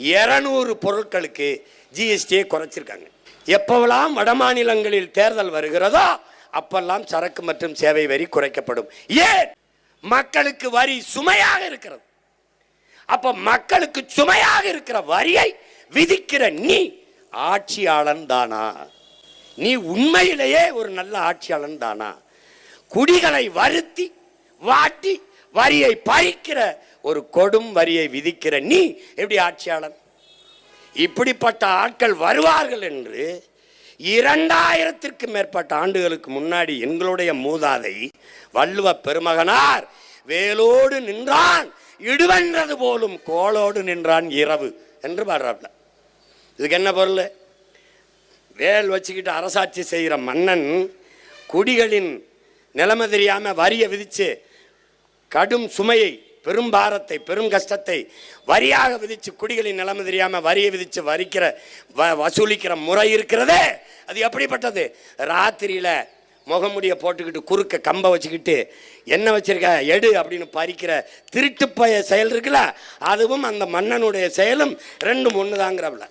200 பொருட்களுக்கு ஜிஎஸ்டியை குறைச்சிருக்காங்க. எப்பவெல்லாம் வட மாநிலங்களில் தேர்தல் வருகிறதோ அப்பெல்லாம் சரக்கு மற்றும் சேவை வரி குறைக்கப்படும். ஏன்? மக்களுக்கு வரி சுமையாக இருக்கிறது. அப்ப மக்களுக்கு சுமையாக இருக்கிற வரியை விதிக்கிற நீ ஆட்சியாளன் தானா? நீ உண்மையிலேயே ஒரு நல்ல ஆட்சியாளன் தானா? குடிகளை வருத்தி வாட்டி வரியை பறிக்கிற ஒரு கொடும் வரியை விதிக்கிற நீ எப்படி ஆட்சியாளன்? இப்படிப்பட்ட ஆட்கள் வருவார்கள் என்று 2000ற்கு மேற்பட்ட ஆண்டுகளுக்கு முன்னாடி எங்களுடைய மூதாதை வள்ளுவ பெருமகனார் வேலோடு நின்றான் இடுவென்றது போலும் கோளோடு நின்றான் இரவு என்று பாடுறாப்ல. இதுக்கு என்ன பொருள்? வேல் வச்சுக்கிட்டு அரசாட்சி செய்கிற மன்னன் குடிகளின் நிலைமை தெரியாம வரியை விதிச்சு கடும் சுமையை, பெரும் பாரத்தை, பெரும் கஷ்டத்தை வரியாக விதிச்சு, குடிகளின் நிலைமை தெரியாம வரியை விதிச்சு வசூலிக்கிற முறை இருக்கிறதே, அது எப்படிப்பட்டது? ராத்திரியில முகமுடிய போட்டுக்கிட்டு குறுக்க கம்பை வச்சுக்கிட்டு என்ன வச்சிருக்க எடு அப்படின்னு பறிக்கிற திருட்டுப்பய செயல் இருக்குல்ல, அதுவும் அந்த மன்னனுடைய செயலும் ரெண்டும் ஒன்று தாங்கிறவள.